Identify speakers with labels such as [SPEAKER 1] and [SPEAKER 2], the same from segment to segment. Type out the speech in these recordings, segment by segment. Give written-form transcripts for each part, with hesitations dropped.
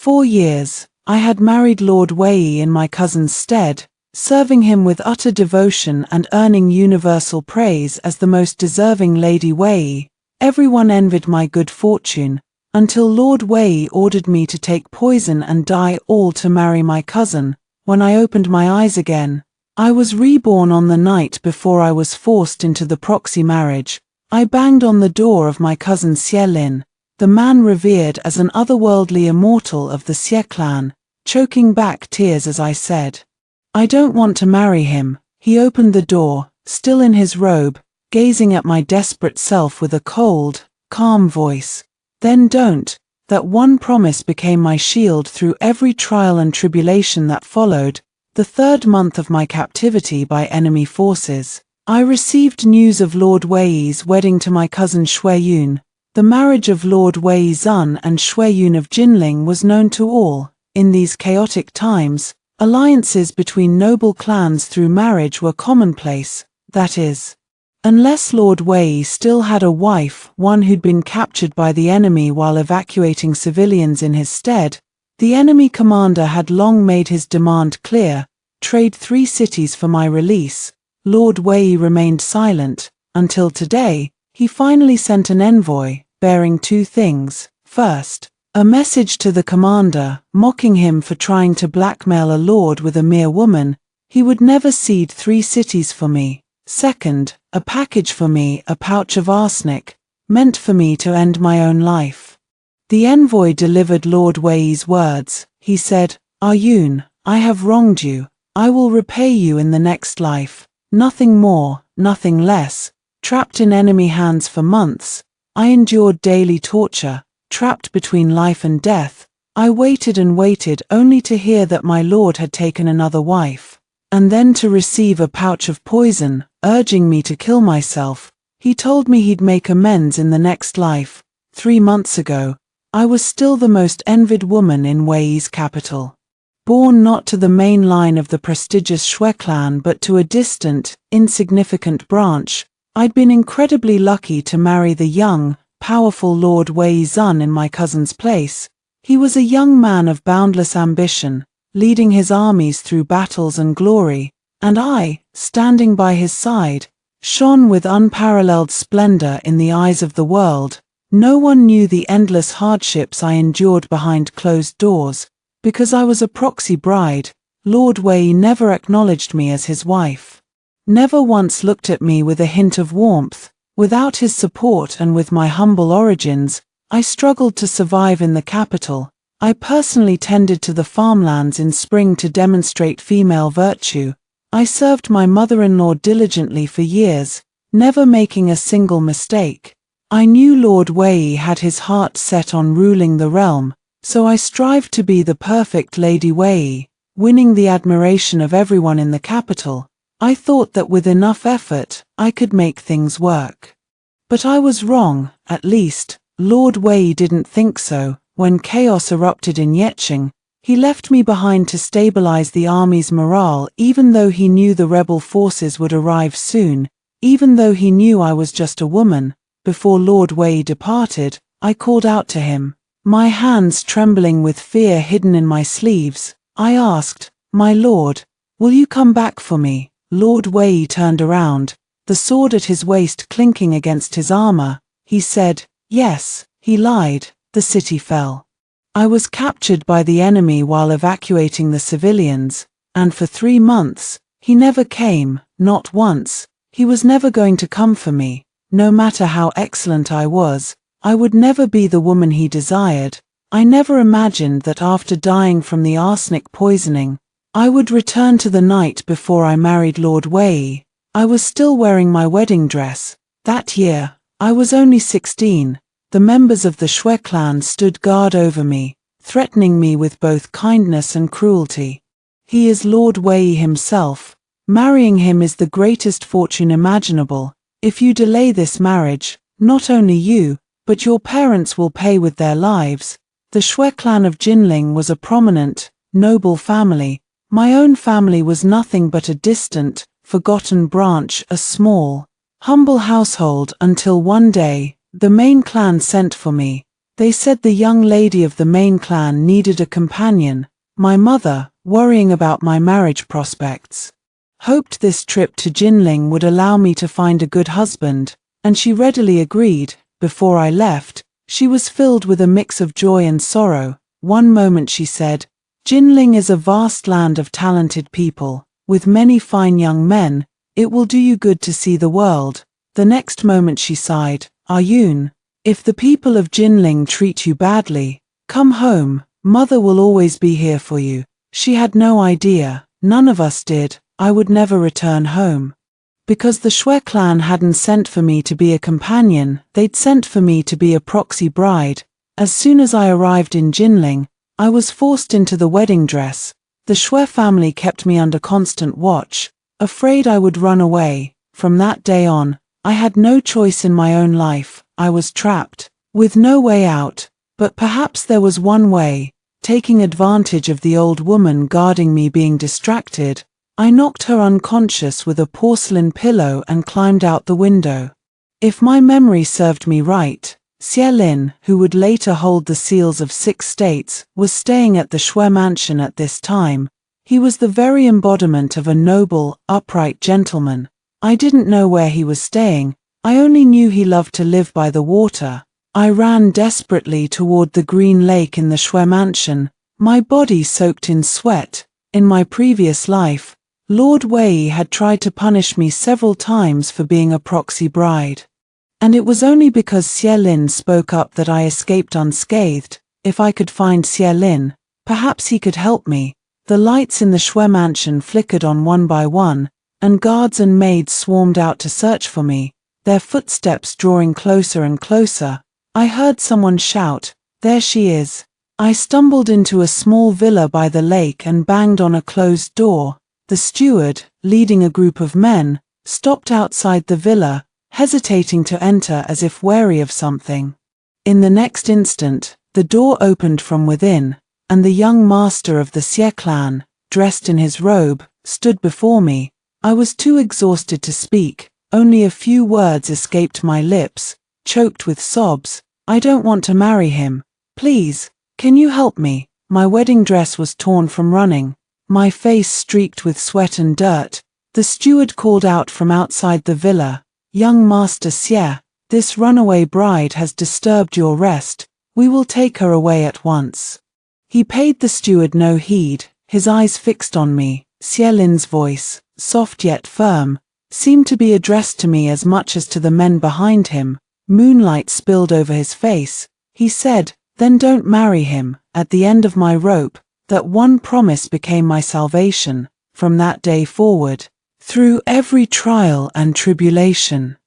[SPEAKER 1] 4 years, I had married Lord Wei in my cousin's stead, serving him with utter devotion and earning universal praise as the most deserving Lady Wei. Everyone envied my good fortune, until Lord Wei ordered me to take poison and die all to marry my cousin. When I opened my eyes again, I was reborn on the night before I was forced into the proxy marriage. I banged on the door of my cousin Xie Lin, the man revered as an otherworldly immortal of the Xie clan, choking back tears as I said, "I don't want to marry him." He opened the door, still in his robe, gazing at my desperate self with a cold, calm voice. "Then don't." That one promise became my shield through every trial and tribulation that followed. The 3rd month of my captivity by enemy forces, I received news of Lord Wei's wedding to my cousin Shuiyun. The marriage of Lord Wei Zun and Shuiyun of Jinling was known to all. In these chaotic times, alliances between noble clans through marriage were commonplace, that is, unless Lord Wei still had a wife, one who'd been captured by the enemy while evacuating civilians in his stead. The enemy commander had long made his demand clear: trade 3 cities for my release. Lord Wei remained silent, until today. He finally sent an envoy, bearing 2 things. First, a message to the commander, mocking him for trying to blackmail a lord with a mere woman. He would never cede 3 cities for me. Second, a package for me, a pouch of arsenic, meant for me to end my own life. The envoy delivered Lord Wei's words. He said, "Yun, I have wronged you. I will repay you in the next life. Nothing more, nothing less." Trapped in enemy hands for months, I endured daily torture. Trapped between life and death, I waited and waited only to hear that my lord had taken another wife, and then to receive a pouch of poison, urging me to kill myself. He told me he'd make amends in the next life. 3 months ago, I was still the most envied woman in Wei's capital. Born not to the main line of the prestigious Shui clan but to a distant, insignificant branch, I'd been incredibly lucky to marry the young, powerful Lord Wei Zun in my cousin's place. He was a young man of boundless ambition, leading his armies through battles and glory, and I, standing by his side, shone with unparalleled splendor in the eyes of the world. No one knew the endless hardships I endured behind closed doors. Because I was a proxy bride, Lord Wei never acknowledged me as his wife. Never once looked at me with a hint of warmth. Without his support and with my humble origins, I struggled to survive in the capital. I personally tended to the farmlands in spring to demonstrate female virtue. I served my mother-in-law diligently for years, never making a single mistake. I knew Lord Wei had his heart set on ruling the realm, so I strived to be the perfect Lady Wei, winning the admiration of everyone in the capital. I thought that with enough effort, I could make things work. But I was wrong. At least, Lord Wei didn't think so. When chaos erupted in Yeqing, he left me behind to stabilize the army's morale, even though he knew the rebel forces would arrive soon, even though he knew I was just a woman. Before Lord Wei departed, I called out to him, my hands trembling with fear hidden in my sleeves. I asked, "My lord, will you come back for me?" Lord Wei turned around, the sword at his waist clinking against his armor. He said, "Yes." He lied. The city fell. I was captured by the enemy while evacuating the civilians, and for 3 months, he never came, not once. He was never going to come for me. No matter how excellent I was, I would never be the woman he desired. I never imagined that after dying from the arsenic poisoning, I would return to the night before I married Lord Wei. I was still wearing my wedding dress. That year, I was only 16. The members of the Shui clan stood guard over me, threatening me with both kindness and cruelty. He is Lord Wei himself. Marrying him is the greatest fortune imaginable. If you delay this marriage, not only you, but your parents will pay with their lives. The Shui clan of Jinling was a prominent, noble family. My own family was nothing but a distant, forgotten branch, a small, humble household until one day, the main clan sent for me. They said the young lady of the main clan needed a companion. My mother, worrying about my marriage prospects, hoped this trip to Jinling would allow me to find a good husband, and she readily agreed. Before I left, she was filled with a mix of joy and sorrow. One moment she said, "Jinling is a vast land of talented people, with many fine young men. It will do you good to see the world." The next moment she sighed, "Ayun, if the people of Jinling treat you badly, come home. Mother will always be here for you." She had no idea, none of us did, I would never return home. Because the Shui clan hadn't sent for me to be a companion, they'd sent for me to be a proxy bride. As soon as I arrived in Jinling, I was forced into the wedding dress. The Shui family kept me under constant watch, afraid I would run away. From that day on, I had no choice in my own life. I was trapped, with no way out. But perhaps there was one way. Taking advantage of the old woman guarding me being distracted, I knocked her unconscious with a porcelain pillow and climbed out the window. If my memory served me right, Xie Lin, who would later hold the seals of 6 states, was staying at the Shui mansion at this time. He was the very embodiment of a noble, upright gentleman. I didn't know where he was staying, I only knew he loved to live by the water. I ran desperately toward the green lake in the Shui mansion, my body soaked in sweat. In my previous life, Lord Wei had tried to punish me several times for being a proxy bride. And it was only because Xie Lin spoke up that I escaped unscathed. If I could find Xie Lin, perhaps he could help me. The lights in the Shui mansion flickered on one by one, and guards and maids swarmed out to search for me, their footsteps drawing closer and closer. I heard someone shout, "There she is." I stumbled into a small villa by the lake and banged on a closed door. The steward, leading a group of men, stopped outside the villa, hesitating to enter as if wary of something. In the next instant, the door opened from within, and the young master of the Xie clan, dressed in his robe, stood before me. I was too exhausted to speak, only a few words escaped my lips, choked with sobs. "I don't want to marry him. Please, can you help me?" My wedding dress was torn from running, my face streaked with sweat and dirt. The steward called out from outside the villa, "Young Master Xie, this runaway bride has disturbed your rest. We will take her away at once." He paid the steward no heed, his eyes fixed on me. Xie Lin's voice, soft yet firm, seemed to be addressed to me as much as to the men behind him. Moonlight spilled over his face. He said, "Then don't marry him." At the end of my rope, that one promise became my salvation. From that day forward, through every trial and tribulation,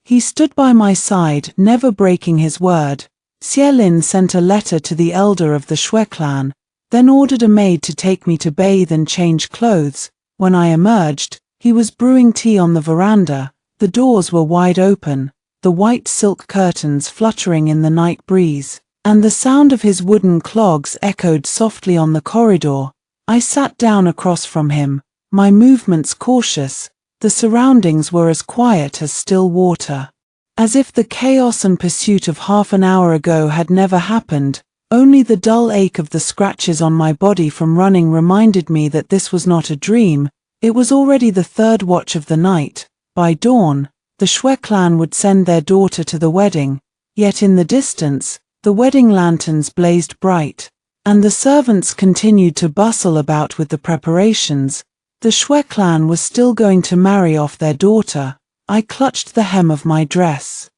[SPEAKER 1] he stood by my side, never breaking his word. Xie Lin sent a letter to the elder of the Shui clan, then ordered a maid to take me to bathe and change clothes. When I emerged, he was brewing tea on the veranda. The doors were wide open, the white silk curtains fluttering in the night breeze, and the sound of his wooden clogs echoed softly on the corridor. I sat down across from him, my movements cautious. The surroundings were as quiet as still water, as if the chaos and pursuit of half an hour ago had never happened. Only the dull ache of the scratches on my body from running reminded me that this was not a dream. It was already the 3rd watch of the night. By dawn, the Shui clan would send their daughter to the wedding, yet in the distance, the wedding lanterns blazed bright, and the servants continued to bustle about with the preparations. The Shui clan was still going to marry off their daughter. I clutched the hem of my dress,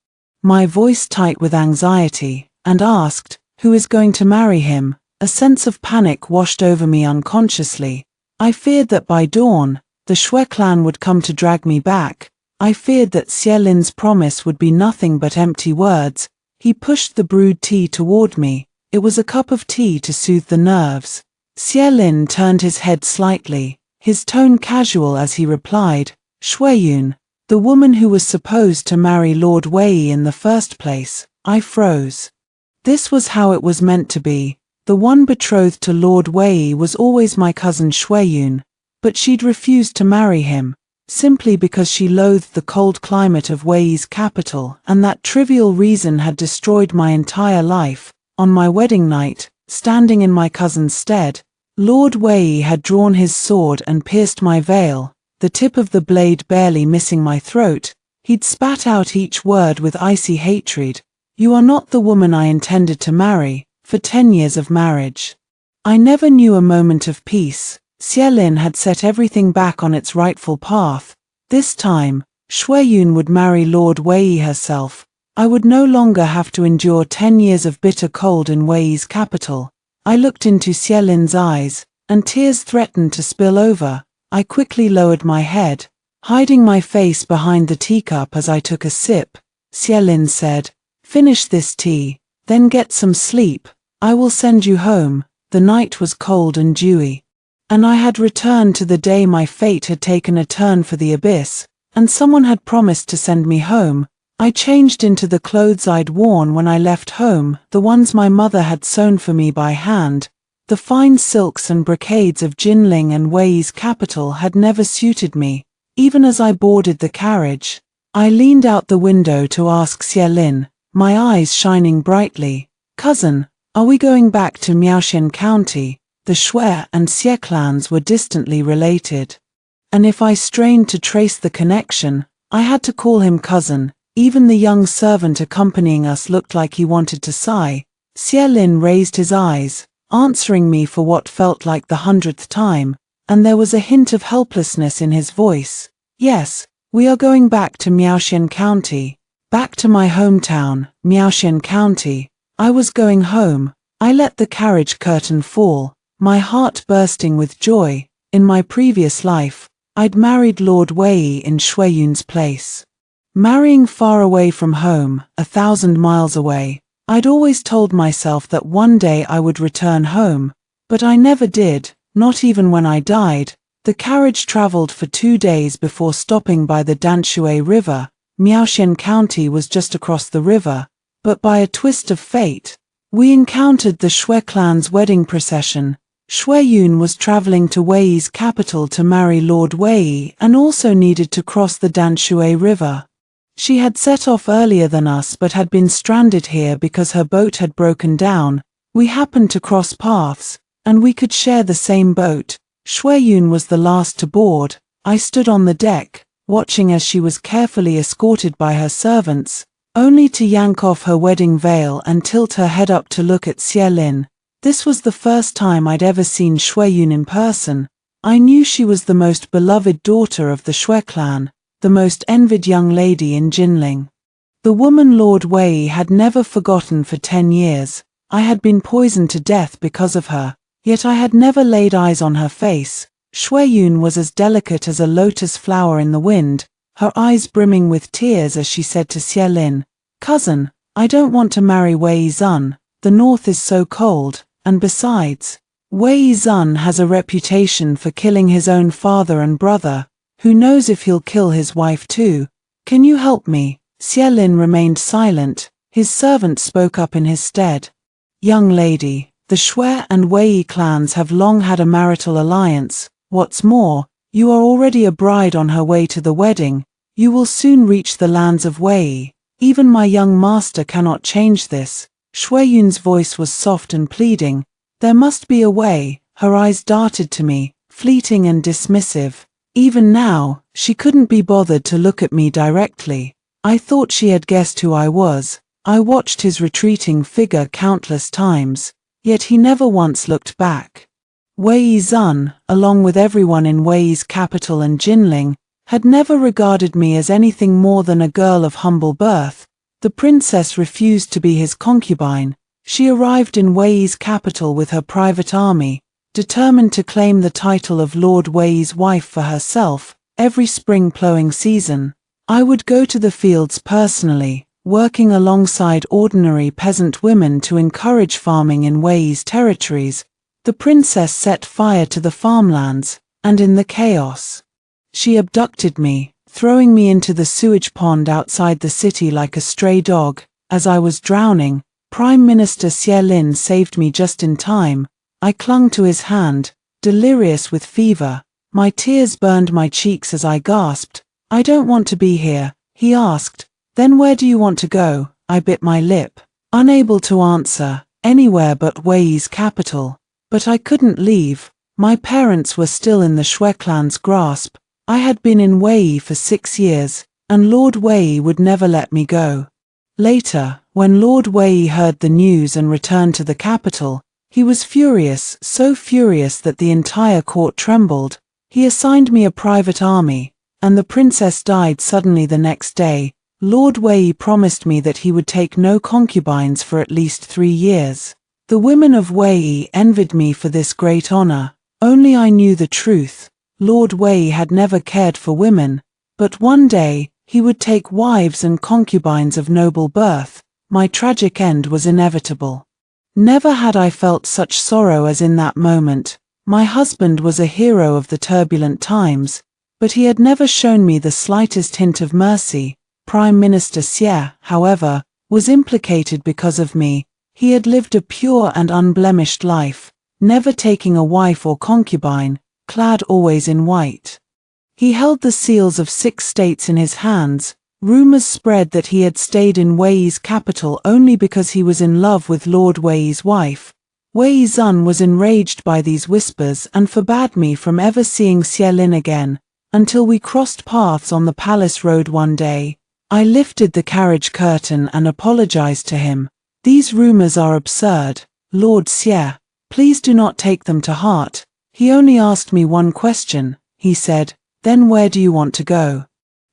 [SPEAKER 1] my voice tight with anxiety, and asked, "Who is going to marry him?" A sense of panic washed over me unconsciously. I feared that by dawn, the Shui clan would come to drag me back. I feared that Xie Lin's promise would be nothing but empty words. He pushed the brewed tea toward me. It was a cup of tea to soothe the nerves. Xie Lin turned his head slightly, his tone casual as he replied, "Shuiyun, the woman who was supposed to marry Lord Wei in the first place." I froze. This was how it was meant to be. The one betrothed to Lord Wei was always my cousin Shuiyun, but she'd refused to marry him, simply because she loathed the cold climate of Wei's capital, and that trivial reason had destroyed my entire life. On my wedding night, standing in my cousin's stead, Lord Wei had drawn his sword and pierced my veil, the tip of the blade barely missing my throat. He'd spat out each word with icy hatred. "You are not the woman I intended to marry." For 10 years of marriage, I never knew a moment of peace. Xielin had set everything back on its rightful path. This time, Shuiyun would marry Lord Wei herself. I would no longer have to endure 10 years of bitter cold in Wei's capital. I looked into Xielin's eyes, and tears threatened to spill over. I quickly lowered my head, hiding my face behind the teacup as I took a sip. Xielin said, "Finish this tea, then get some sleep. I will send you home." The night was cold and dewy, and I had returned to the day my fate had taken a turn for the abyss, and someone had promised to send me home. I changed into the clothes I'd worn when I left home, the ones my mother had sewn for me by hand. The fine silks and brocades of Jinling and Wei's capital had never suited me. Even as I boarded the carriage, I leaned out the window to ask Xielin, my eyes shining brightly, "Cousin, are we going back to Miaoxian County?" The Shui and Xie clans were distantly related, and if I strained to trace the connection, I had to call him cousin. Even the young servant accompanying us looked like he wanted to sigh. Xielin raised his eyes, answering me for what felt like the 100th time, and there was a hint of helplessness in his voice. "Yes, we are going back to Miaoxian County. Back to my hometown, Miaoxian County." I was going home. I let the carriage curtain fall, my heart bursting with joy. In my previous life, I'd married Lord Wei in Shuiyun's place. Marrying far away from home, 1,000 miles away. I'd always told myself that one day I would return home, but I never did, not even when I died. The carriage traveled for 2 days before stopping by the Danshui River. Miaoxian County was just across the river, but by a twist of fate, we encountered the Shui clan's wedding procession. Shuiyun was traveling to Wei's capital to marry Lord Wei and also needed to cross the Danshui River. She had set off earlier than us but had been stranded here because her boat had broken down. We happened to cross paths, and we could share the same boat. Shuiyun was the last to board. I stood on the deck, watching as she was carefully escorted by her servants, only to yank off her wedding veil and tilt her head up to look at Xielin. This was the first time I'd ever seen Shuiyun in person. I knew she was the most beloved daughter of the Shui clan, the most envied young lady in Jinling. The woman Lord Wei had never forgotten for 10 years. I had been poisoned to death because of her, yet I had never laid eyes on her face. Shuiyun was as delicate as a lotus flower in the wind, her eyes brimming with tears as she said to Xielin, "Cousin, I don't want to marry Wei Zun. The north is so cold, and besides, Wei Zun has a reputation for killing his own father and brother. Who knows if he'll kill his wife too? Can you help me?" Xielin remained silent. His servant spoke up in his stead. "Young lady, the Shui and Wei clans have long had a marital alliance. What's more, you are already a bride on her way to the wedding. You will soon reach the lands of Wei. Even my young master cannot change this." Shuiyun's voice was soft and pleading. "There must be a way." Her eyes darted to me, fleeting and dismissive. Even now, she couldn't be bothered to look at me directly. I thought she had guessed who I was. I watched his retreating figure countless times, yet he never once looked back. Wei Zun, along with everyone in Wei's capital and Jinling, had never regarded me as anything more than a girl of humble birth. The princess refused to be his concubine. She arrived in Wei's capital with her private army, determined to claim the title of Lord Wei's wife for herself. Every spring plowing season, I would go to the fields personally, working alongside ordinary peasant women to encourage farming in Wei's territories. The princess set fire to the farmlands, and in the chaos, she abducted me, throwing me into the sewage pond outside the city like a stray dog. As I was drowning, Prime Minister Xielin saved me just in time. I clung to his hand, delirious with fever. My tears burned my cheeks as I gasped. "I don't want to be here," he asked. "Then where do you want to go?" I bit my lip, unable to answer. anywhere but Wei's capital. But I couldn't leave. My parents were still in the Shui clan's grasp. I had been in Wei for 6 years, and Lord Wei would never let me go. Later, when Lord Wei heard the news and returned to the capital, he was furious, so furious that the entire court trembled. He assigned me a private army, and the princess died suddenly the next day. Lord Wei promised me that he would take no concubines for at least 3 years. The women of Wei envied me for this great honor. Only I knew the truth. Lord Wei had never cared for women, but one day, he would take wives and concubines of noble birth. My tragic end was inevitable. Never had I felt such sorrow as in that moment. My husband was a hero of the turbulent times, but he had never shown me the slightest hint of mercy. Prime Minister Xie, however, was implicated because of me. He had lived a pure and unblemished life, never taking a wife or concubine, clad always in white. He held the seals of 6 states in his hands. Rumors spread that he had stayed in Wei's capital only because he was in love with Lord Wei's wife. Wei Zun was enraged by these whispers and forbade me from ever seeing Xie Lin again, until we crossed paths on the palace road one day. I lifted the carriage curtain and apologized to him. These rumors are absurd, Lord Xie. Please do not take them to heart. He only asked me one question, he said, then where do you want to go?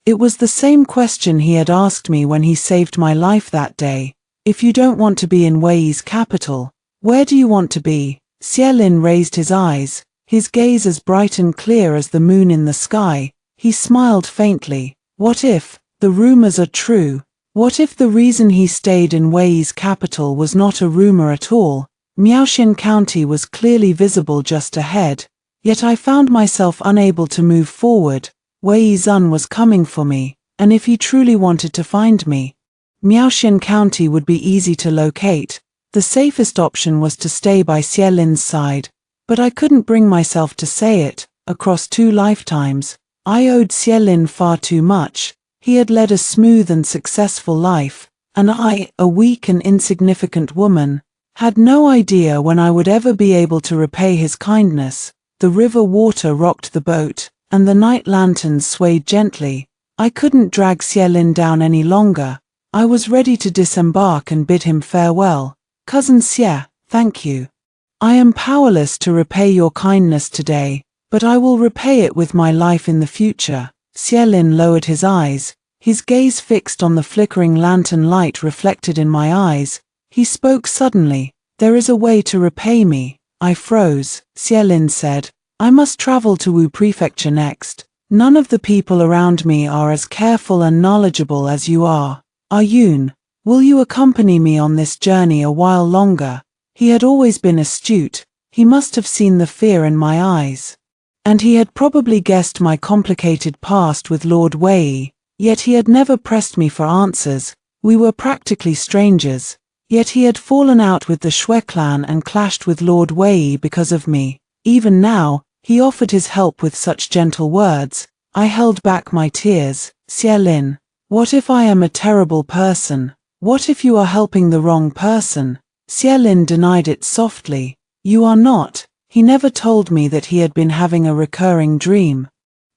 [SPEAKER 1] It was the same question he had asked me when he saved my life that day. If you don't want to be in Wei's capital, where do you want to be? Xie Lin raised his eyes, his gaze as bright and clear as the moon in the sky. He smiled faintly. What if the rumors are true? What if the reason he stayed in Wei's capital was not a rumor at all? Miaoxin County was clearly visible just ahead, yet I found myself unable to move forward. Wei Zun was coming for me, and if he truly wanted to find me, Miaoxin County would be easy to locate. The safest option was to stay by Xie Lin's side, but I couldn't bring myself to say it. Across 2 lifetimes, I owed Xie Lin far too much. He had led a smooth and successful life, and I, a weak and insignificant woman, had no idea when I would ever be able to repay his kindness. The river water rocked the boat, and the night lanterns swayed gently. I couldn't drag Xie Lin down any longer. I was ready to disembark and bid him farewell. Cousin Xie, thank you. I am powerless to repay your kindness today, but I will repay it with my life in the future. Xie Lin lowered his eyes, his gaze fixed on the flickering lantern light reflected in my eyes. He spoke suddenly. There is a way to repay me. I froze. Xie Lin said, I must travel to Wu Prefecture next. None of the people around me are as careful and knowledgeable as you are. Yun, will you accompany me on this journey a while longer? He had always been astute. He must have seen the fear in my eyes. And he had probably guessed my complicated past with Lord Wei, yet he had never pressed me for answers. We were practically strangers. Yet he had fallen out with the Shui clan and clashed with Lord Wei because of me. Even now, he offered his help with such gentle words. I held back my tears. Xie Lin, what if I am a terrible person? What if you are helping the wrong person? Xie Lin denied it softly. You are not. He never told me that he had been having a recurring dream.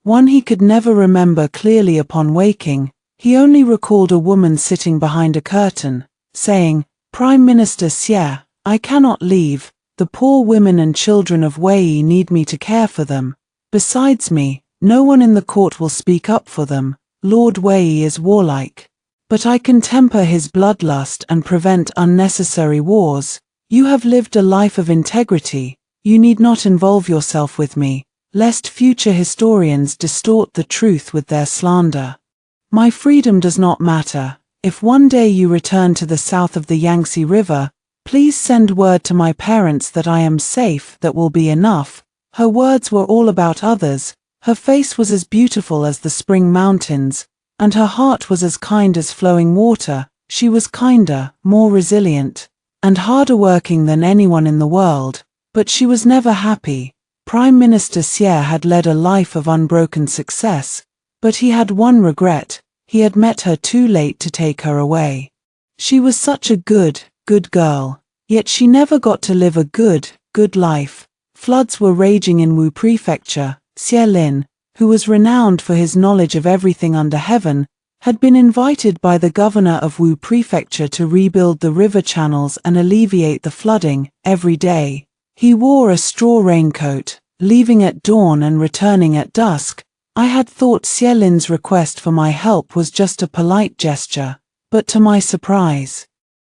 [SPEAKER 1] One he could never remember clearly upon waking. He only recalled a woman sitting behind a curtain, saying, Prime Minister Xie, I cannot leave. The poor women and children of Wei need me to care for them. Besides me, no one in the court will speak up for them. Lord Wei is warlike. But I can temper his bloodlust and prevent unnecessary wars. You have lived a life of integrity. You need not involve yourself with me, lest future historians distort the truth with their slander. My freedom does not matter. If one day you return to the south of the Yangtze River, please send word to my parents that I am safe. That will be enough. Her words were all about others. Her face was as beautiful as the spring mountains, and her heart was as kind as flowing water. She was kinder, more resilient, and harder working than anyone in the world, but she was never happy. Prime Minister Xie had led a life of unbroken success, but he had one regret. He had met her too late to take her away. She was such a good girl. Yet she never got to live a good life. Floods were raging in Wu Prefecture. Xie Lin, who was renowned for his knowledge of everything under heaven, had been invited by the governor of Wu Prefecture to rebuild the river channels and alleviate the flooding. Every day, he wore a straw raincoat, leaving at dawn and returning at dusk. I had thought Xie Lin's request for my help was just a polite gesture, but to my surprise,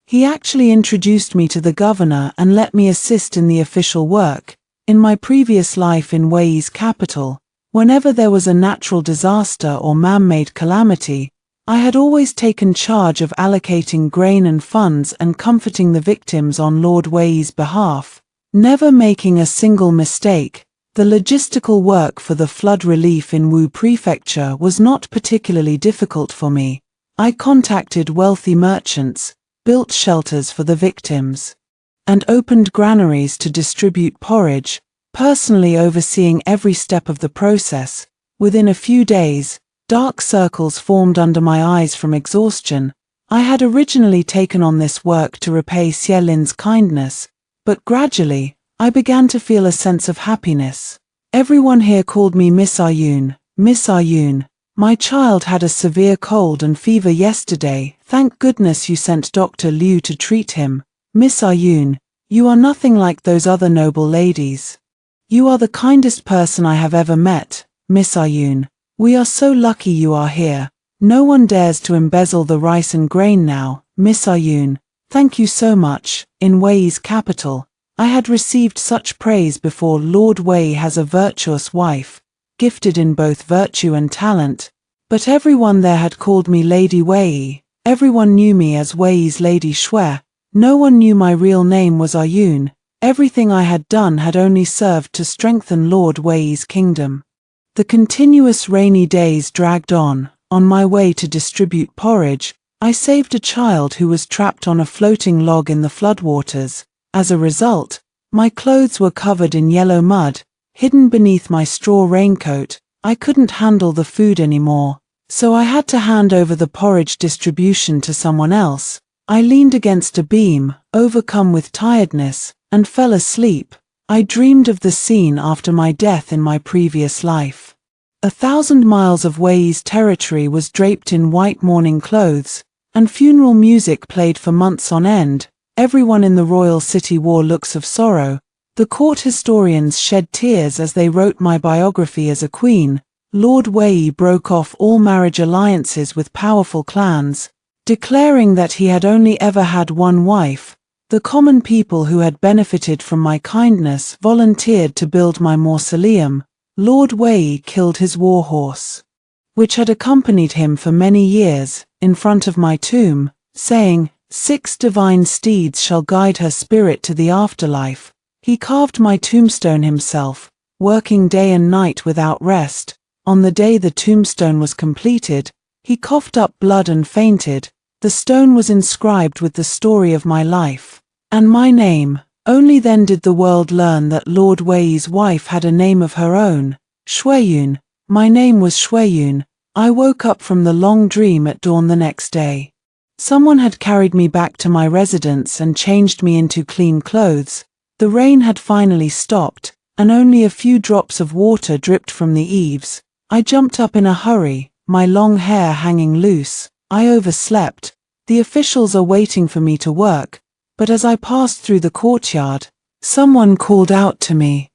[SPEAKER 1] he actually introduced me to the governor and let me assist in the official work. In my previous life in Wei's capital, whenever there was a natural disaster or man-made calamity, I had always taken charge of allocating grain and funds and comforting the victims on Lord Wei's behalf, never making a single mistake. The logistical work for the flood relief in Wu Prefecture was not particularly difficult for me. I contacted wealthy merchants, built shelters for the victims, and opened granaries to distribute porridge, personally overseeing every step of the process. Within a few days, dark circles formed under my eyes from exhaustion. I had originally taken on this work to repay Xie Lin's kindness, but gradually, I began to feel a sense of happiness. Everyone here called me Miss Ayun. Miss Ayun, my child had a severe cold and fever yesterday. Thank goodness you sent Dr. Liu to treat him. Miss Ayun, you are nothing like those other noble ladies. You are the kindest person I have ever met. Miss Ayun, we are so lucky you are here. No one dares to embezzle the rice and grain now. Miss Ayun, thank you so much. In Wei's capital, I had received such praise before. Lord Wei has a virtuous wife, gifted in both virtue and talent, but everyone there had called me Lady Wei. Everyone knew me as Wei's Lady Xue. No one knew my real name was Ayun. Everything I had done had only served to strengthen Lord Wei's kingdom. The continuous rainy days dragged on. On my way to distribute porridge, I saved a child who was trapped on a floating log in the floodwaters. As a result, my clothes were covered in yellow mud, hidden beneath my straw raincoat. I couldn't handle the food anymore, so I had to hand over the porridge distribution to someone else. I leaned against a beam, overcome with tiredness, and fell asleep. I dreamed of the scene after my death in my previous life. 1,000 miles of Wei's territory was draped in white mourning clothes, and funeral music played for months on end. Everyone in the royal city wore looks of sorrow. The court historians shed tears as they wrote my biography as a queen. Lord Wei broke off all marriage alliances with powerful clans, declaring that he had only ever had one wife. The common people who had benefited from my kindness volunteered to build my mausoleum. Lord Wei killed his warhorse, which had accompanied him for many years, in front of my tomb, saying, 6 divine steeds shall guide her spirit to the afterlife. He carved my tombstone himself, working day and night without rest. On the day the tombstone was completed, he coughed up blood and fainted. The stone was inscribed with the story of my life, and my name. Only then did the world learn that Lord Wei's wife had a name of her own, Xueyun. My name was Xueyun. I woke up from the long dream at dawn the next day. Someone had carried me back to my residence and changed me into clean clothes. The rain had finally stopped, and only a few drops of water dripped from the eaves. I jumped up in a hurry, my long hair hanging loose. I overslept. The officials are waiting for me to work, but as I passed through the courtyard, someone called out to me.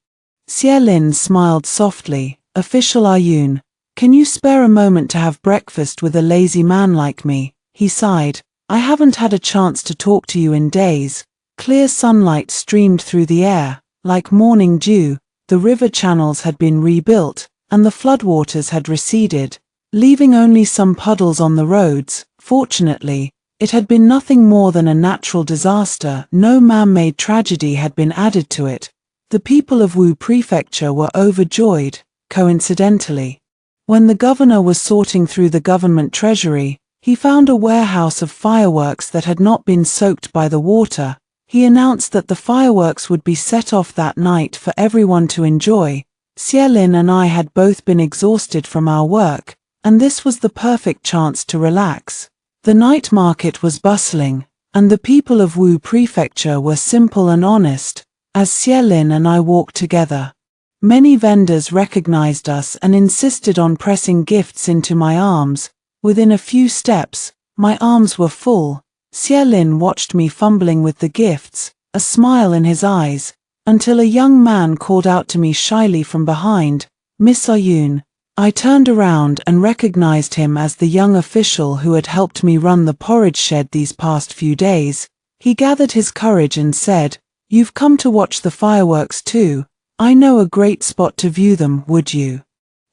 [SPEAKER 1] Xie Lin smiled softly. Official Ayun, can you spare a moment to have breakfast with a lazy man like me? He sighed. I haven't had a chance to talk to you in days. Clear sunlight streamed through the air, like morning dew. The river channels had been rebuilt, and the floodwaters had receded, leaving only some puddles on the roads. Fortunately, it had been nothing more than a natural disaster. No man-made tragedy had been added to it. The people of Wu Prefecture were overjoyed. Coincidentally, when the governor was sorting through the government treasury, he found a warehouse of fireworks that had not been soaked by the water. He announced that the fireworks would be set off that night for everyone to enjoy. Xie Lin and I had both been exhausted from our work, and this was the perfect chance to relax. The night market was bustling, and the people of Wu Prefecture were simple and honest, as Xielin and I walked together. Many vendors recognized us and insisted on pressing gifts into my arms. Within a few steps, my arms were full. Xielin watched me fumbling with the gifts, a smile in his eyes, until a young man called out to me shyly from behind, "Miss Ayun." I turned around and recognized him as the young official who had helped me run the porridge shed these past few days. He gathered his courage and said, "You've come to watch the fireworks too. I know a great spot to view them, would you?"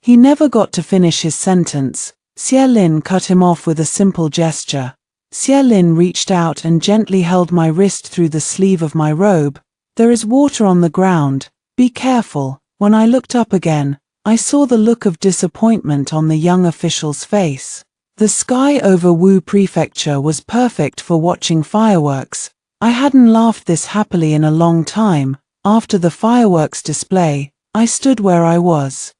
[SPEAKER 1] He never got to finish his sentence. Xielin cut him off with a simple gesture. Xielin reached out and gently held my wrist through the sleeve of my robe. "There is water on the ground. Be careful." When I looked up again, I saw the look of disappointment on the young official's face. The sky over Wu Prefecture was perfect for watching fireworks. I hadn't laughed this happily in a long time. After the fireworks display, I stood where I was,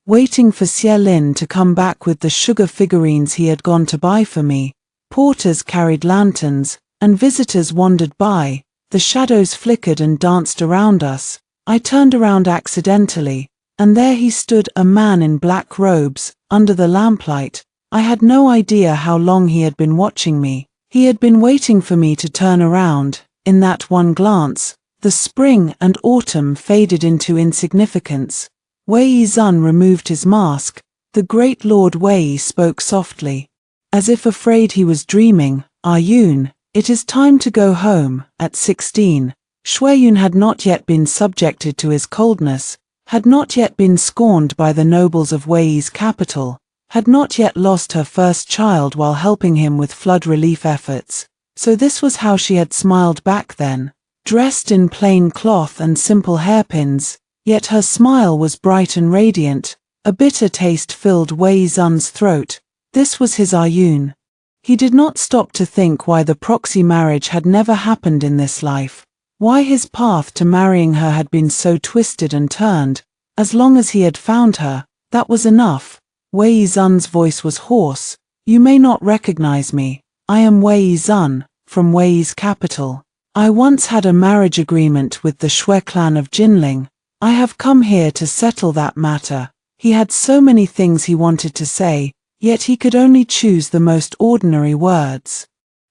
[SPEAKER 1] waiting for Xielin to come back with the sugar figurines he had gone to buy for me. Porters carried lanterns, and visitors wandered by. The shadows flickered and danced around us. I turned around accidentally, and there he stood, a man in black robes, under the lamplight. I had no idea how long he had been watching me. He had been waiting for me to turn around. In that one glance, the spring and autumn faded into insignificance. Wei Zun removed his mask. The great Lord Wei spoke softly, as if afraid he was dreaming. "Ayun, it is time to go home." At 16, Shuiyun had not yet been subjected to his coldness, had not yet been scorned by the nobles of Wei's capital, had not yet lost her first child while helping him with flood relief efforts. So this was how she had smiled back then, dressed in plain cloth and simple hairpins, yet her smile was bright and radiant. A bitter taste filled Wei Zun's throat. This was his Ayun. He did not stop to think why the proxy marriage had never happened in this life, why his path to marrying her had been so twisted and turned. As long as he had found her, that was enough. Wei Zun's voice was hoarse. "You may not recognize me. I am Wei Zun, from Wei's capital. I once had a marriage agreement with the Shui clan of Jinling. I have come here to settle that matter." He had so many things he wanted to say, yet he could only choose the most ordinary words.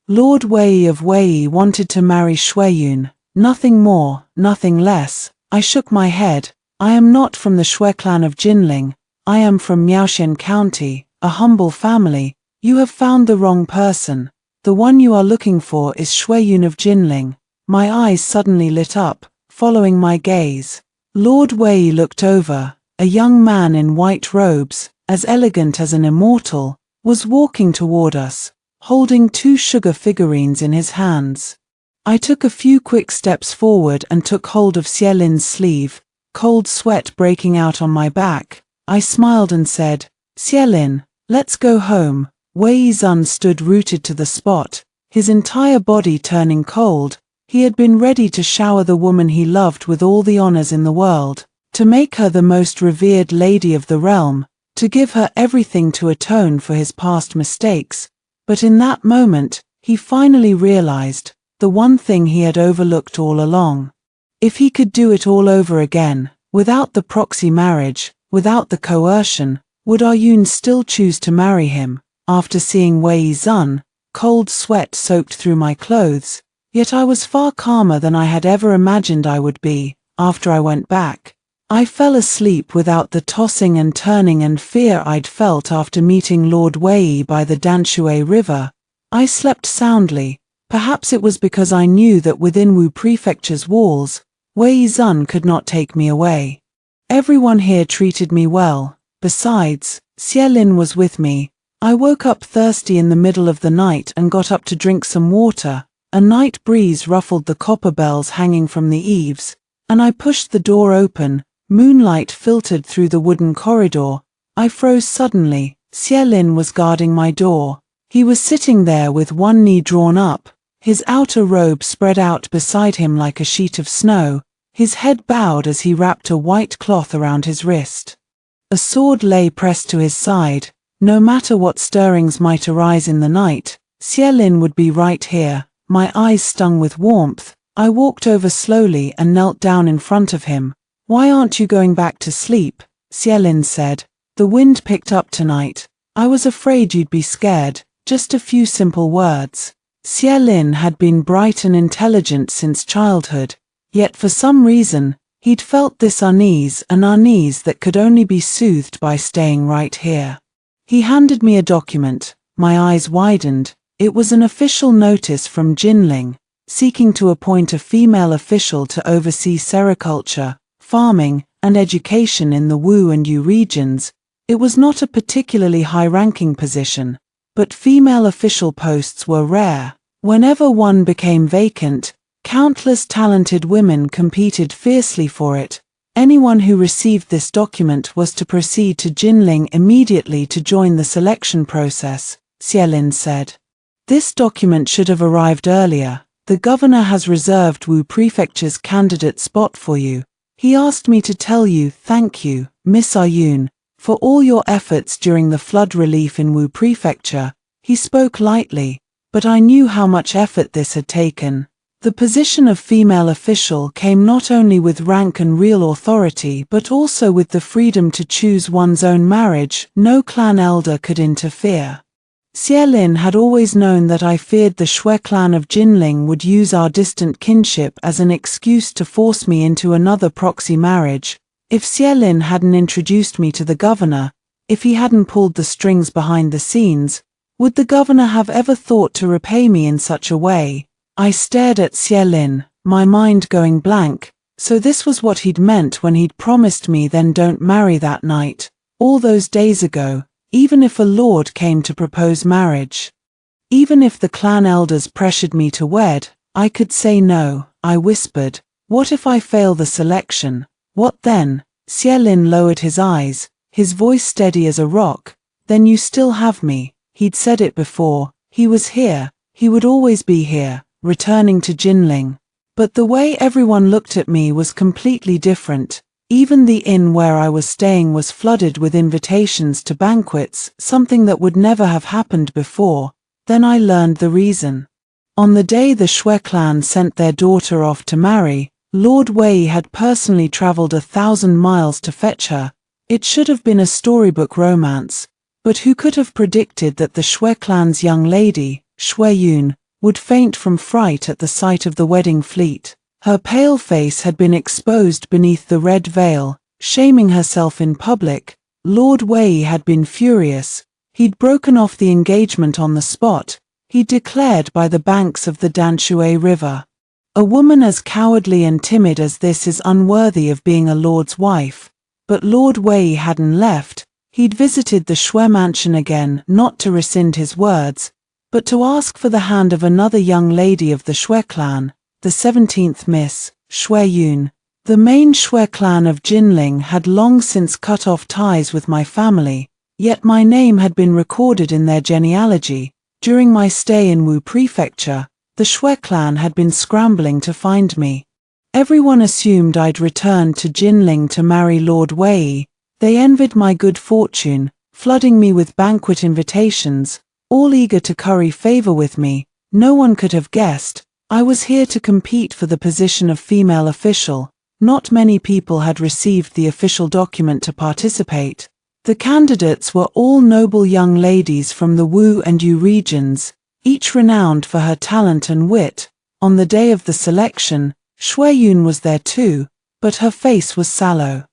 [SPEAKER 1] Lord Wei of Wei wanted to marry Shuiyun. Nothing more, nothing less. I shook my head. "I am not from the Shui clan of Jinling. I am from Miaoshan County, a humble family. You have found the wrong person. The one you are looking for is Shuiyun of Jinling." My eyes suddenly lit up, following my gaze. Lord Wei looked over. A young man in white robes, as elegant as an immortal, was walking toward us, holding 2 sugar figurines in his hands. I took a few quick steps forward and took hold of Xielin's sleeve, cold sweat breaking out on my back. I smiled and said, "Xielin, let's go home." Wei Zun stood rooted to the spot, his entire body turning cold. He had been ready to shower the woman he loved with all the honors in the world, to make her the most revered lady of the realm, to give her everything to atone for his past mistakes. But in that moment, he finally realized the one thing he had overlooked all along. If he could do it all over again, without the proxy marriage, without the coercion, would Ayun still choose to marry him? After seeing Wei Zun, cold sweat soaked through my clothes, yet I was far calmer than I had ever imagined I would be. After I went back, I fell asleep without the tossing and turning and fear I'd felt after meeting Lord Wei by the Danshui River. I slept soundly. Perhaps it was because I knew that within Wu Prefecture's walls, Wei Zun could not take me away. Everyone here treated me well. Besides, Xielin was with me. I woke up thirsty in the middle of the night and got up to drink some water. A night breeze ruffled the copper bells hanging from the eaves, and I pushed the door open. Moonlight filtered through the wooden corridor. I froze suddenly. Xielin was guarding my door. He was sitting there with one knee drawn up, his outer robe spread out beside him like a sheet of snow, his head bowed as he wrapped a white cloth around his wrist. A sword lay pressed to his side. No matter what stirrings might arise in the night, Xielin would be right here. My eyes stung with warmth. I walked over slowly and knelt down in front of him. "Why aren't you going back to sleep?" Xielin said. "The wind picked up tonight. I was afraid you'd be scared." Just a few simple words. Xielin had been bright and intelligent since childhood, yet for some reason, he'd felt this unease, an unease that could only be soothed by staying right here. He handed me a document. My eyes widened. It was an official notice from Jinling, seeking to appoint a female official to oversee sericulture, farming, and education in the Wu and Yu regions. It was not a particularly high-ranking position, but female official posts were rare. Whenever one became vacant, countless talented women competed fiercely for it. Anyone who received this document was to proceed to Jinling immediately to join the selection process, Xielin said. "This document should have arrived earlier. The governor has reserved Wu Prefecture's candidate spot for you. He asked me to tell you thank you, Miss Ayun, for all your efforts during the flood relief in Wu Prefecture." He spoke lightly, but I knew how much effort this had taken. The position of female official came not only with rank and real authority but also with the freedom to choose one's own marriage. No clan elder could interfere. Xielin had always known that I feared the Shui clan of Jinling would use our distant kinship as an excuse to force me into another proxy marriage. If Xielin hadn't introduced me to the governor, if he hadn't pulled the strings behind the scenes, would the governor have ever thought to repay me in such a way? I stared at Xielin, my mind going blank. So this was what he'd meant when he'd promised me "then don't marry" that night, all those days ago. Even if a lord came to propose marriage, even if the clan elders pressured me to wed, I could say no, I whispered. What if I fail the selection? What then? Xielin lowered his eyes, his voice steady as a rock. Then you still have me. He'd said it before. He was here. He would always be here, returning to Jinling. But the way everyone looked at me was completely different. Even the inn where I was staying was flooded with invitations to banquets, something that would never have happened before. Then I learned the reason. On the day the Shui clan sent their daughter off to marry, Lord Wei had personally traveled 1,000 miles to fetch her. It should have been a storybook romance, but who could have predicted that the Shui clan's young lady, Shui Yun, would faint from fright at the sight of the wedding fleet. Her pale face had been exposed beneath the red veil, shaming herself in public. Lord Wei had been furious. He'd broken off the engagement on the spot. He declared by the banks of the Danshui River. A woman as cowardly and timid as this is unworthy of being a lord's wife. But Lord Wei hadn't left. He'd visited the Shui mansion again, not to rescind his words, but to ask for the hand of another young lady of the Shui clan, the 17th Miss, Shui Yun. The main Shui clan of Jinling had long since cut off ties with my family, yet my name had been recorded in their genealogy. During my stay in Wu Prefecture, the Shui clan had been scrambling to find me. Everyone assumed I'd returned to Jinling to marry Lord Wei. They envied my good fortune, flooding me with banquet invitations, all eager to curry favor with me. No one could have guessed I was here to compete for the position of female official. Not many people had received the official document to participate. The candidates were all noble young ladies from the Wu and Yu regions, each renowned for her talent and wit. On the day of the selection, Shui Yun was there too, but her face was sallow,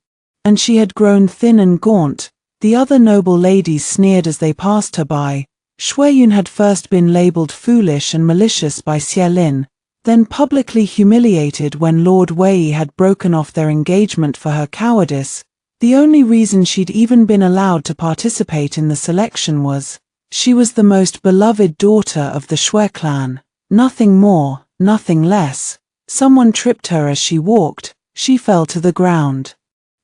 [SPEAKER 1] and she had grown thin and gaunt. The other noble ladies sneered as they passed her by. Shui Yun had first been labeled foolish and malicious by Xielin, then publicly humiliated when Lord Wei had broken off their engagement for her cowardice. The only reason she'd even been allowed to participate in the selection was she was the most beloved daughter of the Shui clan. Nothing more, nothing less. Someone tripped her as she walked. She fell to the ground,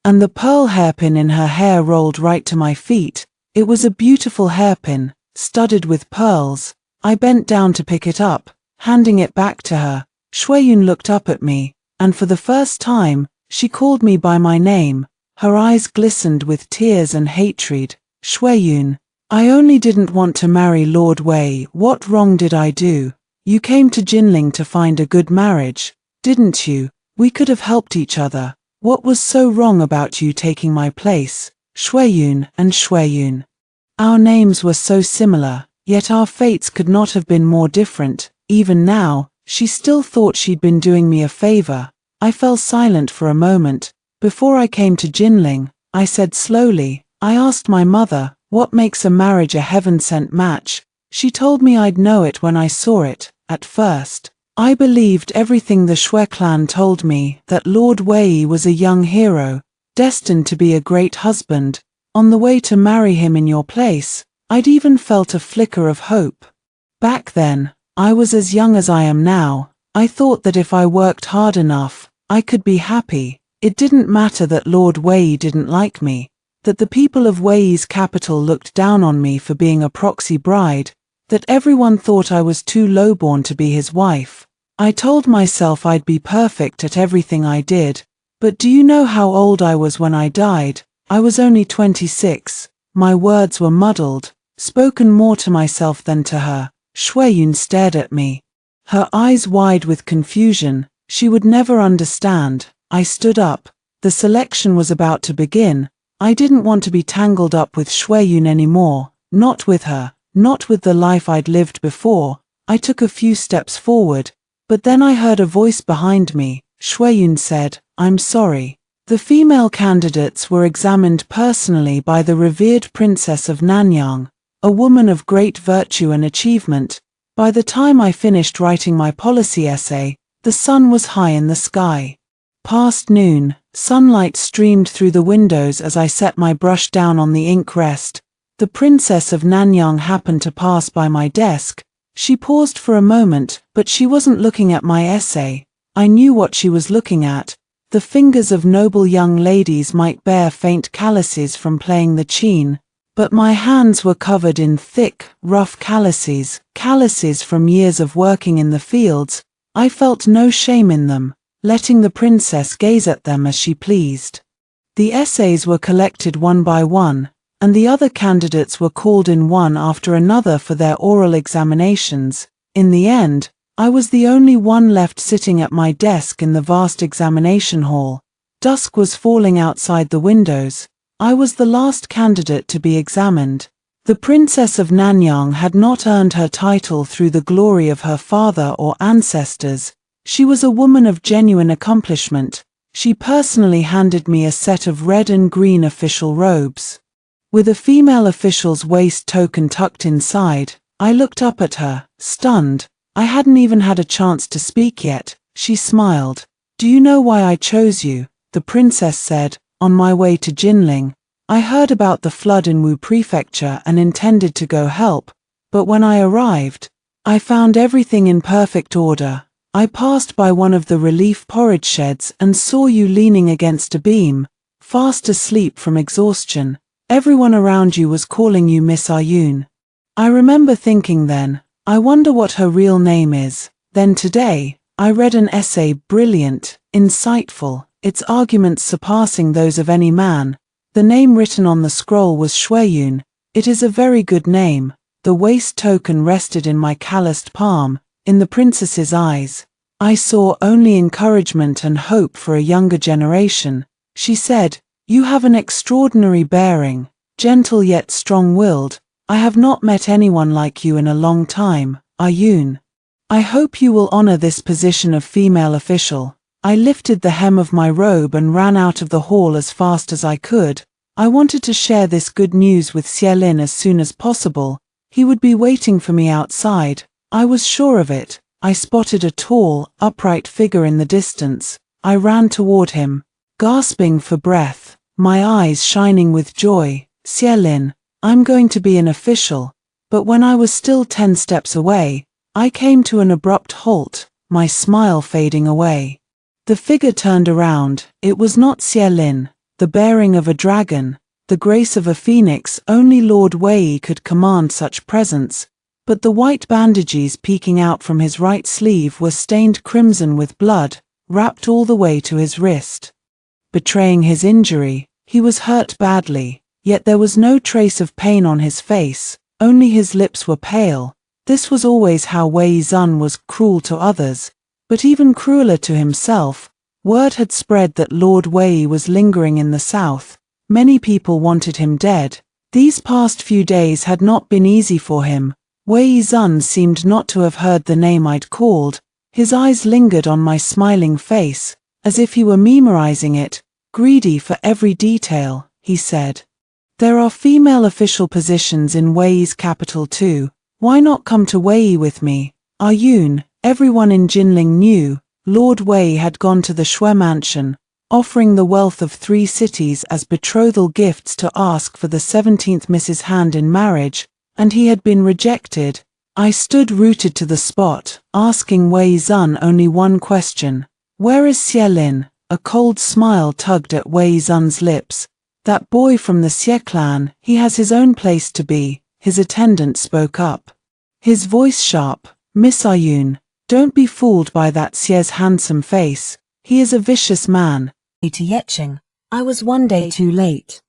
[SPEAKER 1] and the pearl hairpin in her hair rolled right to my feet. It was a beautiful hairpin, studded with pearls. I bent down to pick it up, handing it back to her. Shui Yun looked up at me, and for the first time, she called me by my name. Her eyes glistened with tears and hatred. Shui Yun, I only didn't want to marry Lord Wei. What wrong did I do? You came to Jinling to find a good marriage, didn't you? We could have helped each other. What was so wrong about you taking my place? Shuiyun and Shuiyun. Our names were so similar, yet our fates could not have been more different. Even now, she still thought she'd been doing me a favor. I fell silent for a moment. Before I came to Jinling, I said slowly, I asked my mother, what makes a marriage a heaven-sent match? She told me I'd know it when I saw it. At first, I believed everything the Shui clan told me, that Lord Wei was a young hero, destined to be a great husband, on the way to marry him in your place. I'd even felt a flicker of hope. Back then, I was as young as I am now. I thought that if I worked hard enough, I could be happy. It didn't matter that Lord Wei didn't like me, that the people of Wei's capital looked down on me for being a proxy bride, that everyone thought I was too lowborn to be his wife. I told myself I'd be perfect at everything I did. But do you know how old I was when I died? I was only 26. My words were muddled, spoken more to myself than to her. Shuiyun stared at me, her eyes wide with confusion. She would never understand. I stood up. The selection was about to begin. I didn't want to be tangled up with Shuiyun anymore, not with her, not with the life I'd lived before. I took a few steps forward, but then I heard a voice behind me. Shuiyun said, I'm sorry. The female candidates were examined personally by the revered Princess of Nanyang, a woman of great virtue and achievement. By the time I finished writing my policy essay, the sun was high in the sky. Past noon, sunlight streamed through the windows as I set my brush down on the ink rest. The Princess of Nanyang happened to pass by my desk. She paused for a moment, but she wasn't looking at my essay. I knew what she was looking at. The fingers of noble young ladies might bear faint calluses from playing the qin, but my hands were covered in thick, rough calluses from years of working in the fields. I felt no shame in them, letting the princess gaze at them as she pleased. The essays were collected one by one, and the other candidates were called in one after another for their oral examinations. In the end, I was the only one left sitting at my desk in the vast examination hall. Dusk was falling outside the windows. I was the last candidate to be examined. The Princess of Nanyang had not earned her title through the glory of her father or ancestors. She was a woman of genuine accomplishment. She personally handed me a set of red and green official robes, with a female official's waist token tucked inside. I looked up at her, stunned. I hadn't even had a chance to speak yet. She smiled. Do you know why I chose you? The princess said. On my way to Jinling, I heard about the flood in Wu Prefecture and intended to go help, but when I arrived, I found everything in perfect order. I passed by one of the relief porridge sheds and saw you leaning against a beam, fast asleep from exhaustion. Everyone around you was calling you Miss Ayun. I remember thinking then, I wonder what her real name is. Then today, I read an essay, brilliant, insightful, its arguments surpassing those of any man. The name written on the scroll was Shuiyun. It is a very good name. The waist token rested in my calloused palm. In the princess's eyes, I saw only encouragement and hope for a younger generation. She said, You have an extraordinary bearing, gentle yet strong-willed. I have not met anyone like you in a long time, Ayun. I hope you will honor this position of female official. I lifted the hem of my robe and ran out of the hall as fast as I could. I wanted to share this good news with Xielin as soon as possible. He would be waiting for me outside. I was sure of it. I spotted a tall, upright figure in the distance. I ran toward him, gasping for breath, my eyes shining with joy. Xielin, I'm going to be an official. But when I was still 10 steps away, I came to an abrupt halt, my smile fading away. The figure turned around. It was not Xielin, the bearing of a dragon, the grace of a phoenix. Only Lord Wei could command such presence, but the white bandages peeking out from his right sleeve were stained crimson with blood, wrapped all the way to his wrist. Betraying his injury, he was hurt badly, yet there was no trace of pain on his face, only his lips were pale. This was always how Wei Zun was cruel to others, but even crueler to himself. Word had spread that Lord Wei was lingering in the south. Many people wanted him dead. These past few days had not been easy for him. Wei Zun seemed not to have heard the name I'd called. His eyes lingered on my smiling face, as if he were memorizing it, greedy for every detail. He said, "There are female official positions in Wei's capital too. Why not come to Wei with me?" Yun, everyone in Jinling knew, Lord Wei had gone to the Shui mansion, offering the wealth of 3 cities as betrothal gifts to ask for the 17th Mrs. Hand in marriage, and he had been rejected. I stood rooted to the spot, asking Wei Zun only one question. "Where is Xie Lin?" A cold smile tugged at Wei Zun's lips. "That boy from the Xie clan, he has his own place to be," his attendant spoke up. His voice sharp. "Miss Yun, don't be fooled by that Xie's handsome face. He is a vicious man."
[SPEAKER 2] To Yecheng, I was one day too late.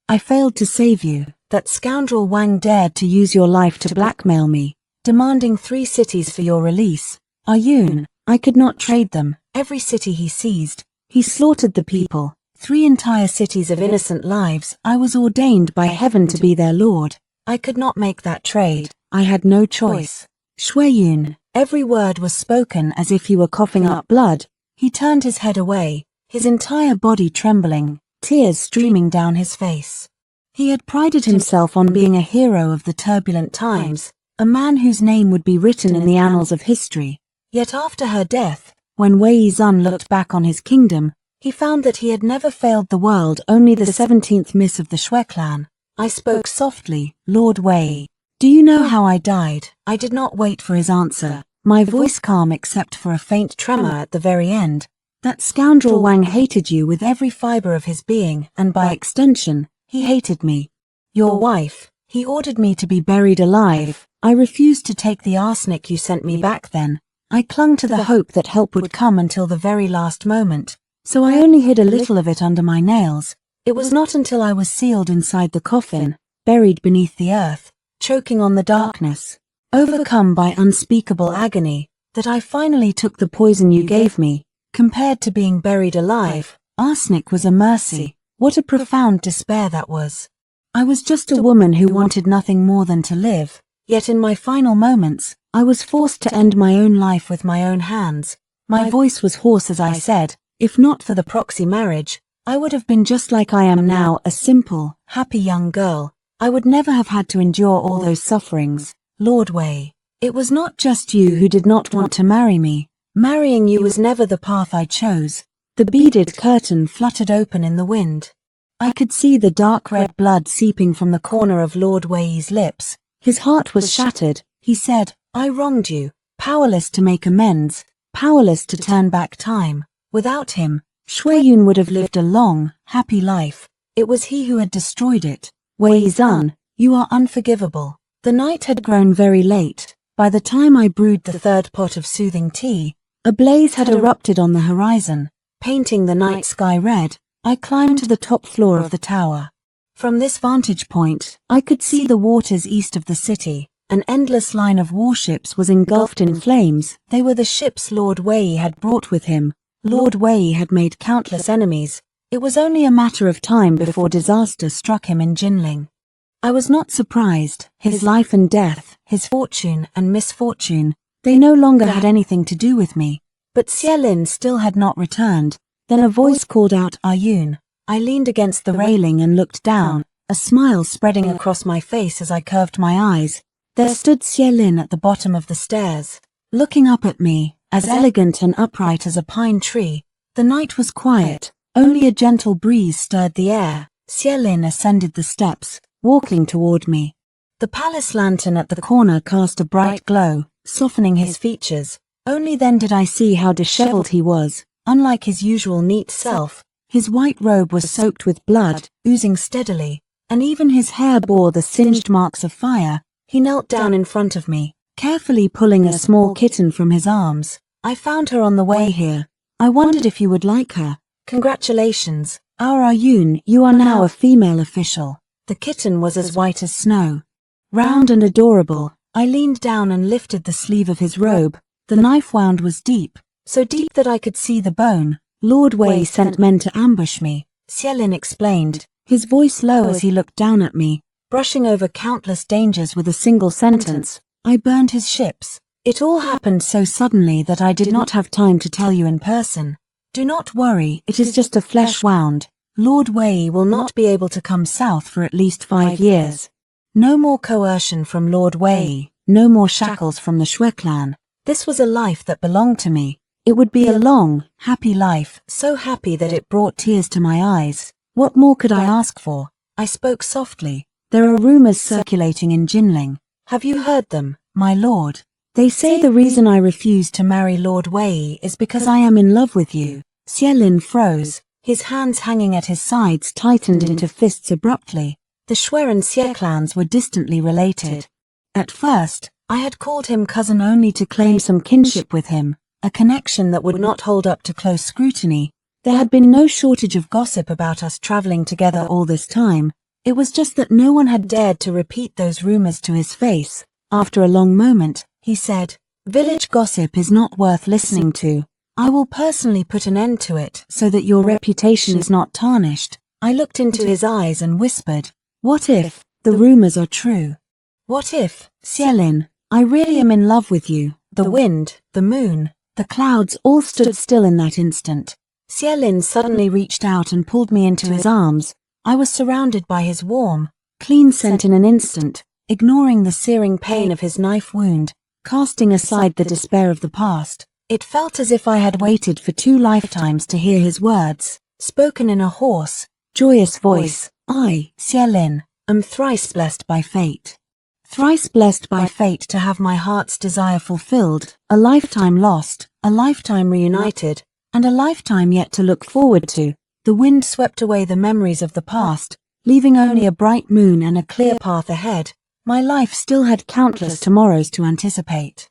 [SPEAKER 2] I failed to save you. That scoundrel Wang dared to use your life to blackmail me, demanding 3 cities for your release. Yun, I could not trade them. Every city he seized, he slaughtered the people. 3 entire cities of innocent lives. I was ordained by heaven to be their lord. I could not make that trade. I had no choice. Shui Yun, every word was spoken as if he were coughing up blood. He turned his head away, his entire body trembling, tears streaming down his face. He had prided himself on being a hero of the turbulent times, a man whose name would be written in the annals of history. Yet after her death, when Wei Zun looked back on his kingdom, he found that he had never failed the world, only the 17th miss of the Shui clan. I spoke softly, "Lord Wei, do you know how I died?" I did not wait for his answer, my voice calm except for a faint tremor at the very end. "That scoundrel Wang hated you with every fiber of his being, and by extension, he hated me. Your wife, he ordered me to be buried alive. I refused to take the arsenic you sent me back then. I clung to the hope that help would come until the very last moment, so I only hid a little of it under my nails. It was not until I was sealed inside the coffin, buried beneath the earth, choking on the darkness, overcome by unspeakable agony, that I finally took the poison you gave me. Compared to being buried alive, arsenic was a mercy. What a profound despair that was. I was just a woman who wanted nothing more than to live, yet in my final moments, I was forced to end my own life with my own hands. My voice was hoarse as I said, if not for the proxy marriage, I would have been just like I am now, a simple, happy young girl. I would never have had to endure all those sufferings. Lord Wei, it was not just you who did not want to marry me. Marrying you was never the path I chose. The beaded curtain fluttered open in the wind. I could see the dark red blood seeping from the corner of Lord Wei's lips. His heart was shattered. He said, "I wronged you, powerless to make amends, powerless to turn back time. Without him, Shui Yun would have lived a long, happy life. It was he who had destroyed it. Wei Zun, you are unforgivable." The night had grown very late. By the time I brewed the 3rd pot of soothing tea, a blaze had erupted on the horizon, painting the night sky red. I climbed to the top floor of the tower. From this vantage point, I could see the waters east of the city. An endless line of warships was engulfed in flames. They were the ships Lord Wei had brought with him. Lord Wei had made countless enemies. It was only a matter of time before disaster struck him in Jinling. I was not surprised. His life and death, his fortune and misfortune, they no longer had anything to do with me. But Xie Lin still had not returned. Then a voice called out, "Yun." I leaned against the railing and looked down, a smile spreading across my face as I curved my eyes. There stood Xie Lin at the bottom of the stairs, looking up at me, as elegant and upright as a pine tree. The night was quiet, only a gentle breeze stirred the air. Xie Lin ascended the steps, walking toward me. The palace lantern at the corner cast a bright glow, softening his features. Only then did I see how disheveled he was. Unlike his usual neat self, his white robe was soaked with blood, oozing steadily, and even his hair bore the singed marks of fire. He knelt down in front of me, carefully pulling a small kitten from his arms. "I found her on the way here. I wondered if you would like her. Congratulations, our Yun, you are now a female official." The kitten was as white as snow, round and adorable, I leaned down and lifted the sleeve of his robe. The knife wound was deep, so deep that I could see the bone. Lord Wei sent men to ambush me, Xielin explained, his voice low as he looked down at me, brushing over countless dangers with a single sentence. I burned his ships. It all happened so suddenly that I did not have time to tell you in person. Do not worry, it is just a flesh wound. Lord Wei will not be able to come south for at least 5 years. No more coercion from Lord Wei, no more shackles from the Shui clan. This was a life that belonged to me. It would be a long, happy life, so happy that it brought tears to my eyes. What more could I ask for? I spoke softly. There are rumors circulating in Jinling. Have you heard them, my lord? They say the reason I refused to marry Lord Wei is because I am in love with you. Xielin froze. His hands hanging at his sides tightened into fists abruptly. The Shui and Xie clans were distantly related. At first, I had called him cousin only to claim some kinship with him, a connection that would not hold up to close scrutiny. There had been no shortage of gossip about us traveling together all this time. It was just that no one had dared to repeat those rumors to his face. After a long moment, he said, "Village gossip is not worth listening to. I will personally put an end to it so that your reputation is not tarnished." I looked into his eyes and whispered, "What if the rumors are true? What if, Xielin, I really am in love with you?" The wind, the moon, the clouds all stood still in that instant. Xielin suddenly reached out and pulled me into his arms. I was surrounded by his warm, clean scent in an instant, ignoring the searing pain of his knife wound, casting aside the despair of the past. It felt as if I had waited for 2 lifetimes to hear his words, spoken in a hoarse, joyous voice. I, Xielin, am thrice blessed by fate. Thrice blessed by fate to have my heart's desire fulfilled, a lifetime lost, a lifetime reunited, and a lifetime yet to look forward to. The wind swept away the memories of the past, leaving only a bright moon and a clear path ahead. My life still had countless tomorrows to anticipate.